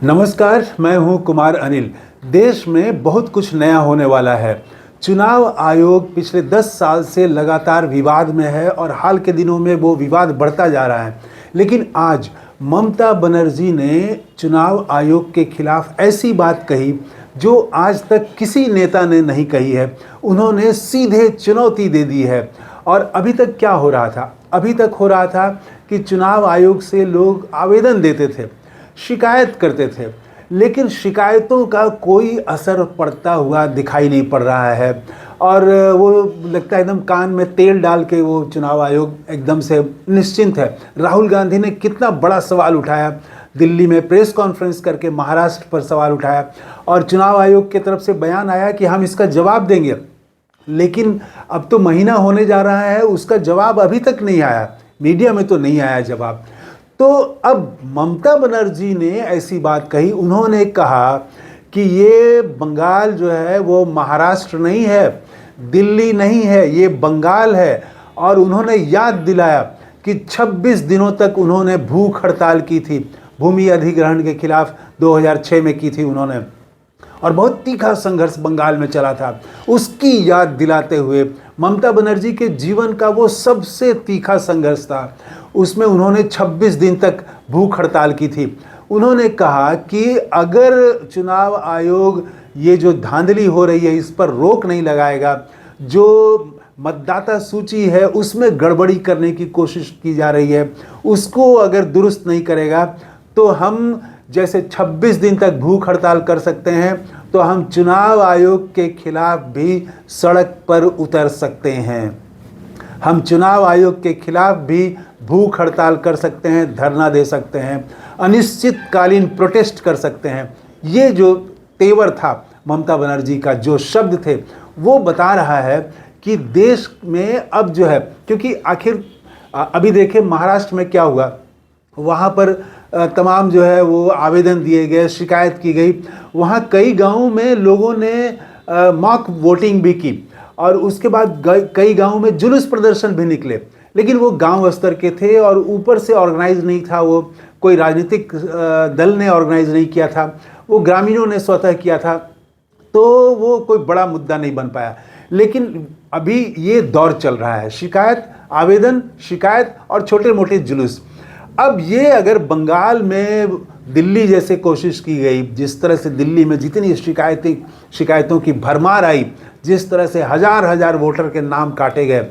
नमस्कार, मैं हूं कुमार अनिल। देश में बहुत कुछ नया होने वाला है। चुनाव आयोग पिछले 10 साल से लगातार विवाद में है और हाल के दिनों में वो विवाद बढ़ता जा रहा है। लेकिन आज ममता बनर्जी ने चुनाव आयोग के खिलाफ ऐसी बात कही जो आज तक किसी नेता ने नहीं कही है। उन्होंने सीधे चुनौती दे दी है। और अभी तक क्या हो रहा था? अभी तक हो रहा था कि चुनाव आयोग से लोग आवेदन देते थे, शिकायत करते थे, लेकिन शिकायतों का कोई असर पड़ता हुआ दिखाई नहीं पड़ रहा है। और वो लगता है एकदम कान में तेल डाल के वो चुनाव आयोग एकदम से निश्चिंत है। राहुल गांधी ने कितना बड़ा सवाल उठाया, दिल्ली में प्रेस कॉन्फ्रेंस करके महाराष्ट्र पर सवाल उठाया और चुनाव आयोग की तरफ से बयान आया कि हम इसका जवाब देंगे। लेकिन अब तो महीना होने जा रहा है, उसका जवाब अभी तक नहीं आया, मीडिया में तो नहीं आया जवाब। तो अब ममता बनर्जी ने ऐसी बात कही। उन्होंने कहा कि ये बंगाल जो है वो महाराष्ट्र नहीं है, दिल्ली नहीं है, ये बंगाल है। और उन्होंने याद दिलाया कि 26 दिनों तक उन्होंने भूख हड़ताल की थी, भूमि अधिग्रहण के खिलाफ 2006 में की थी उन्होंने, और बहुत तीखा संघर्ष बंगाल में चला था। उसकी याद दिलाते हुए ममता बनर्जी के जीवन का वो सबसे तीखा संघर्ष था, उसमें उन्होंने 26 दिन तक भूख हड़ताल की थी। उन्होंने कहा कि अगर चुनाव आयोग ये जो धांधली हो रही है इस पर रोक नहीं लगाएगा, जो मतदाता सूची है उसमें गड़बड़ी करने की कोशिश की जा रही है, उसको अगर दुरुस्त नहीं करेगा, तो हम जैसे 26 दिन तक भूख हड़ताल कर सकते हैं, तो हम चुनाव आयोग के खिलाफ भी सड़क पर उतर सकते हैं। हम चुनाव आयोग के खिलाफ भी भूख हड़ताल कर सकते हैं, धरना दे सकते हैं, अनिश्चितकालीन प्रोटेस्ट कर सकते हैं। ये जो तेवर था ममता बनर्जी का, जो शब्द थे, वो बता रहा है कि देश में अब जो है, क्योंकि आखिर अभी देखिए महाराष्ट्र में क्या हुआ, वहाँ पर तमाम जो है वो आवेदन दिए गए, शिकायत की गई। वहाँ कई गांवों में लोगों ने मॉक वोटिंग भी की और उसके बाद कई गांवों में जुलूस प्रदर्शन भी निकले, लेकिन वो गांव स्तर के थे और ऊपर से ऑर्गेनाइज नहीं था, वो कोई राजनीतिक दल ने ऑर्गेनाइज नहीं किया था, वो ग्रामीणों ने स्वतः किया था, तो वो कोई बड़ा मुद्दा नहीं बन पाया। लेकिन अभी ये दौर चल रहा है, शिकायत, आवेदन, शिकायत और छोटे मोटे जुलूस। अब ये अगर बंगाल में दिल्ली जैसे कोशिश की गई, जिस तरह से दिल्ली में जितनी शिकायतों की भरमार आई, जिस तरह से हजार हजार वोटर के नाम काटे गए,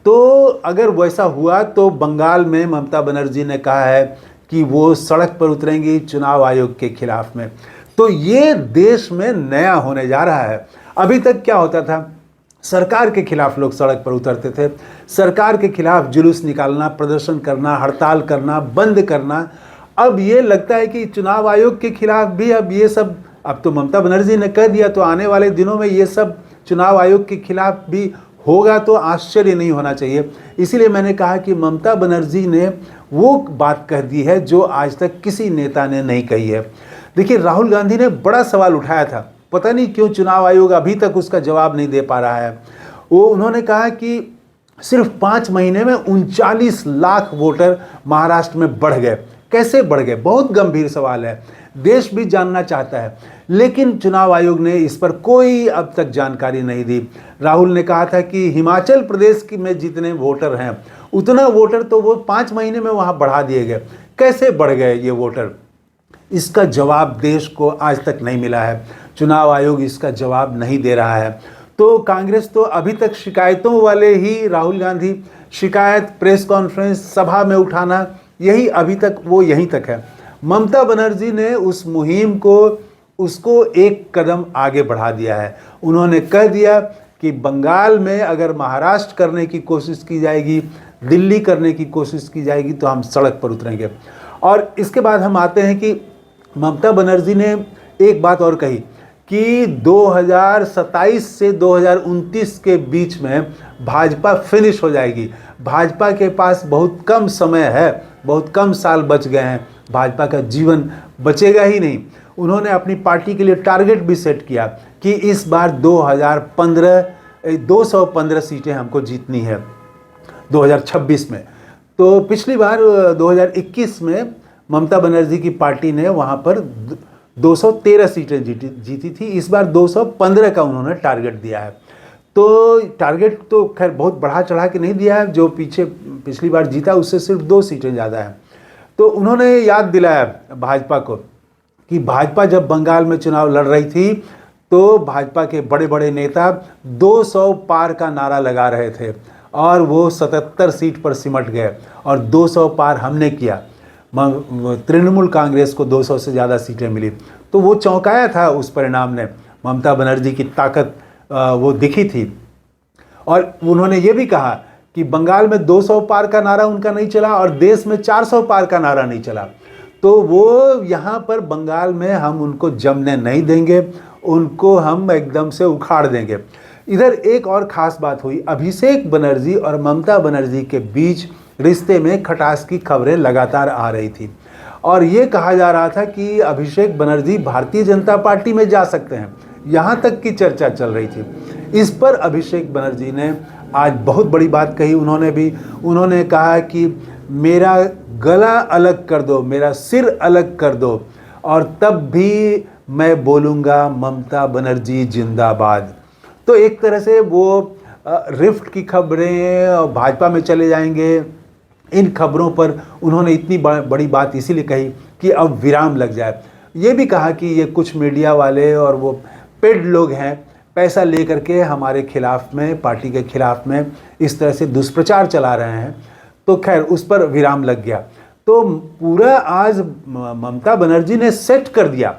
तो अगर वैसा हुआ तो बंगाल में ममता बनर्जी ने कहा है कि वो सड़क पर उतरेंगी चुनाव आयोग के खिलाफ में। तो ये देश में नया होने जा रहा है। अभी तक क्या होता था, सरकार के खिलाफ लोग सड़क पर उतरते थे, सरकार के खिलाफ जुलूस निकालना, प्रदर्शन करना, हड़ताल करना, बंद करना। अब ये लगता है कि चुनाव आयोग के खिलाफ भी अब ये सब, अब तो ममता बनर्जी ने कह दिया, तो आने वाले दिनों में ये सब चुनाव आयोग के खिलाफ भी होगा, तो आश्चर्य नहीं होना चाहिए। इसीलिए मैंने कहा कि ममता बनर्जी ने वो बात कह दी है जो आज तक किसी नेता ने नहीं कही है। देखिए, राहुल गांधी ने बड़ा सवाल उठाया था, पता नहीं क्यों चुनाव आयोग अभी तक उसका जवाब नहीं दे पा रहा है। उन्होंने कहा कि सिर्फ 5 महीने में 39 लाख वोटर महाराष्ट्र में बढ़ गए। कैसे बढ़ गए? बहुत गंभीर सवाल है, देश भी जानना चाहता है। लेकिन चुनाव आयोग ने इस पर कोई अब तक जानकारी नहीं दी। राहुल ने कहा था कि हिमाचल प्रदेश में जितने वोटर हैं उतना वोटर तो वो 5 महीने में वहाँ बढ़ा दिए गए। कैसे बढ़ गए ये वोटर? इसका जवाब देश को आज तक नहीं मिला है। चुनाव आयोग इसका जवाब नहीं दे रहा है। तो कांग्रेस तो अभी तक शिकायतों वाले ही, राहुल गांधी शिकायत, प्रेस कॉन्फ्रेंस, सभा में उठाना, यही अभी तक वो यहीं तक है। ममता बनर्जी ने उस मुहिम को, उसको एक कदम आगे बढ़ा दिया है। उन्होंने कह दिया कि बंगाल में अगर महाराष्ट्र करने की कोशिश की जाएगी, दिल्ली करने की कोशिश की जाएगी, तो हम सड़क पर उतरेंगे। और इसके बाद हम आते हैं कि ममता बनर्जी ने एक बात और कही कि 2027 से 2029 के बीच में भाजपा फिनिश हो जाएगी। भाजपा के पास बहुत कम समय है, बहुत कम साल बच गए हैं, भाजपा का जीवन बचेगा ही नहीं। उन्होंने अपनी पार्टी के लिए टारगेट भी सेट किया कि इस बार 215 सीटें हमको जीतनी है 2026 में। तो पिछली बार 2021 में ममता बनर्जी की पार्टी ने वहाँ पर 213 सीटें जीती थी। इस बार 215 का उन्होंने टारगेट दिया है। तो टारगेट तो खैर बहुत बढ़ा चढ़ा के नहीं दिया है, जो पिछली बार जीता उससे सिर्फ 2 सीटें ज़्यादा हैं। तो उन्होंने याद दिलाया भाजपा को कि भाजपा जब बंगाल में चुनाव लड़ रही थी तो भाजपा के बड़े बड़े नेता 200 पार का नारा लगा रहे थे और वो 77 सीट पर सिमट गए और 200 पार हमने किया। तृणमूल कांग्रेस को 200 से ज़्यादा सीटें मिली। तो वो चौंकाया था उस परिणाम ने, ममता बनर्जी की ताकत वो दिखी थी। और उन्होंने ये भी कहा कि बंगाल में 200 पार का नारा उनका नहीं चला और देश में 400 पार का नारा नहीं चला। तो वो यहाँ पर बंगाल में हम उनको जमने नहीं देंगे, उनको हम एकदम से उखाड़ देंगे। इधर एक और ख़ास बात हुई, अभिषेक बनर्जी और ममता बनर्जी के बीच रिश्ते में खटास की खबरें लगातार आ रही थी और ये कहा जा रहा था कि अभिषेक बनर्जी भारतीय जनता पार्टी में जा सकते हैं, यहाँ तक की चर्चा चल रही थी। इस पर अभिषेक बनर्जी ने आज बहुत बड़ी बात कही। उन्होंने कहा कि मेरा गला अलग कर दो, मेरा सिर अलग कर दो और तब भी मैं बोलूँगा ममता बनर्जी जिंदाबाद। तो एक तरह से वो रिफ्ट की खबरें भाजपा में चले जाएंगे, इन खबरों पर उन्होंने इतनी बड़ी बात इसीलिए कही कि अब विराम लग जाए। ये भी कहा कि ये कुछ मीडिया वाले और वो पेड लोग हैं, पैसा लेकर के हमारे खिलाफ में, पार्टी के खिलाफ में इस तरह से दुष्प्रचार चला रहे हैं। तो खैर उस पर विराम लग गया। तो पूरा आज ममता बनर्जी ने सेट कर दिया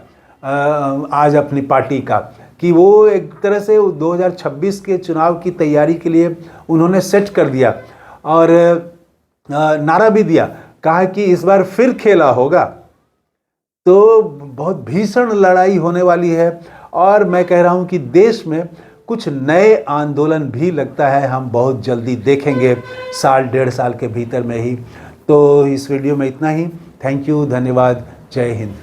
आज अपनी पार्टी का कि वो एक तरह से 2026 के चुनाव की तैयारी के लिए उन्होंने सेट कर दिया और नारा भी दिया, कहा कि इस बार फिर खेला होगा। तो बहुत भीषण लड़ाई होने वाली है और मैं कह रहा हूं कि देश में कुछ नए आंदोलन भी लगता है हम बहुत जल्दी देखेंगे, साल 1.5 साल के भीतर में ही। तो इस वीडियो में इतना ही। थैंक यू, धन्यवाद, जय हिंद।